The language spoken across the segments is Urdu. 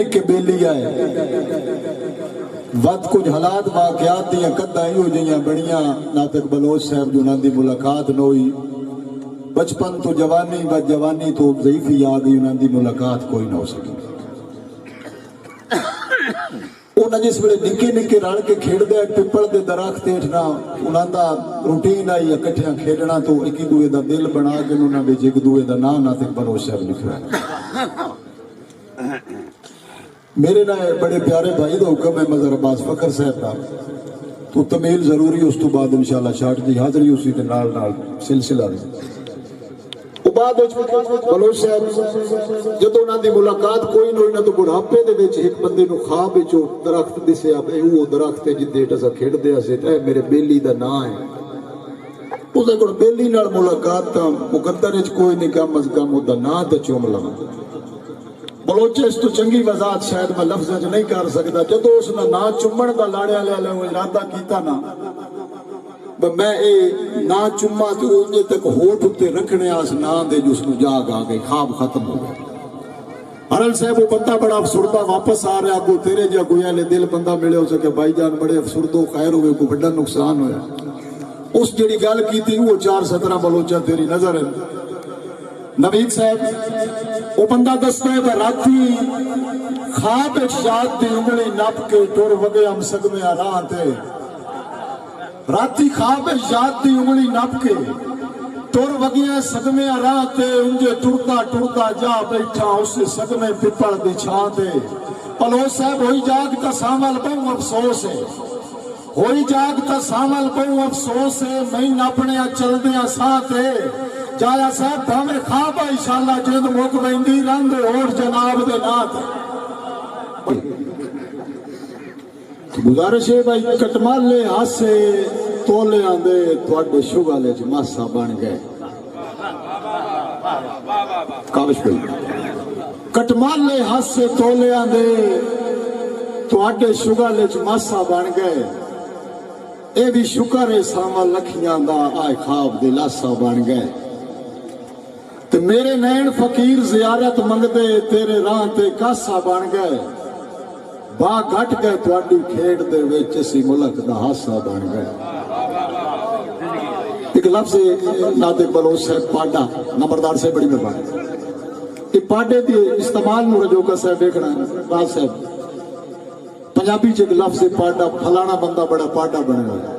کہ بیلی آئے وقت کچھ حالات واقعات دیا کدہ ہی ہو جائیں بڑیاں ناطق بلوچ صاحب جو انہوں دی ملاقات نہ ہوئی بچپن تو جوانی و جوانی تو ضعیفی آ گئی انہوں دی ملاقات کوئی نہ ہو سکی انہوں جس ویلے نکے نکے رل کے کھیڑ دے پپل دے درخت ہیٹھنا انہوں دا روٹین آئی اکٹھیاں کھیلنا تو ایک دوے دا دل بنا کے انہوں نے ایک دوے دا نام ناطق بلوچ صاحب لکھا ہے میرے نائے بڑے پیارے بھائی دا حکم ہے مظہر عباس فخر صاحب دا تو تمیل ضروری اس تو بعد انشاءاللہ شاٹ دی حاضری اسی کے نال نال سلسلہ دی وہ بعد بلوچ صاحب جدو انہاں دی ملاقات کوئی نہ ہوئی نہ تو بڑھاپے دے وچ ایک بندے نو خواب وچ درخت دسے اب وہ درخت ہے جدے ٹسا کھیڑ دے اسے تے میرے بیلی دا نام ہے اس دے کول بیلی نال ملاقات تا مقدر وچ کوئی نہیں کم از کم دا نام تے چوم لواں بلوچ اس تو چنگی وضاحت شاید میں لفظ نہیں کر سکتا جدو اس نے نا چمن دا لاڑیا لے لے وہ ارادہ کیتا نا میں اے نا چما تو انجے تک ہوٹ اتے رکھنے آس نا دے جو اس کو جاگ آگئے خواب ختم ہو گئے حرل صاحب وہ بندہ بڑا افسردہ واپس آ رہا کو تیرے جا گویا لے دل بندہ ملے ہو سکے بھائی جان بڑے افسردو خیر ہوئے کو بڑا نقصان ہویا اس جڑی گال کی تھی وہ 4-17 بلوچہ تیری نظر ہے نوید صاحب وہ بندہ دستا ہے راتی خواب شاد دی انگلی نپ کے ٹور وگے ہم سگمے آران تھے راتی خواب شاد دی انگلی نپ کے ٹور وگے سگمے آران تھے انجے ٹرتا ٹرتا جا بیٹھا اسے سگمے پپڑ دی چھان تھے بلوچ صاحب ہوئی جاگ تا سامل بہو افسوس ہے ہوئی جاگ تا سامل بہو افسوس ہے میں نپنے چل دیا ساتھ ہے جایا صاحب بھامے خواب انشاءاللہ جند موک بہندی رند اور جناب دے نات گزارش ہے بھائی کٹمالے ہاسے تولے آندے تواڈے شگالے چ ماسا بن گئے کاوش پہ کٹمالے ہاسے تولے آندے تواڈے شگالے چ ماسا بن گئے اے بھی شکر ہے ساما لکھیاں دا آئے خواب دے لاسا بن گئے تے میرے نین فقیر زیارت منگدے تیرے راہ تے کاسا بن گئے با گھٹ گئے تواڈی کھیڑ دے وچ اسی ملک دا ہاسا بن گئے ایک لفظ ناطق بلوچ صاحب پاڈا نمبردار سے بڑی مہربانی یہ پاڈے دی استعمال نو رجوکا صاحب دیکھنا ہے راز صاحب پنجابی چ ایک لفظ پاڈا پھلانا بندہ بڑا پاڈا بنے گا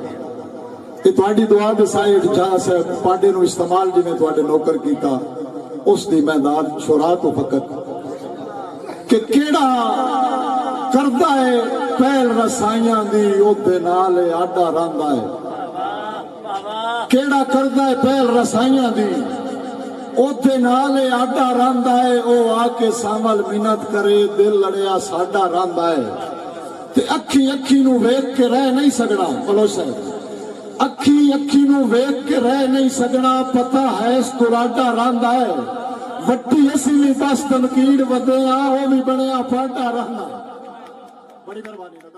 یہ تواڈی دعا دے سائے جہاں صاحب پاڈے نو استعمال جی نے تواڈے نوکر کیتا اس دی میدان شورا تو فقط کہ کیڑا کردہ ہے پہل رسائیاں دی اوتے نال آڈا راندا ہے کیڑا کردہ ہے پہل رسائیاں دی اوتے نال آڈا راندا ہے او آ کے سامل منت کرے دل لڑیا ساڈا راندا ہے تے اکھی اکھی نو ویکھ کے رہ نہیں سکنا بلوچ صاحب اکھی اکھی نو ویکھ کے رہ نہیں سکنا پتہ ہے اس تراڈا راندا ہے وٹی اسی بھی بس تنقید ودیا وہ بھی بنیا پاڈا رہنا بڑی مہربانی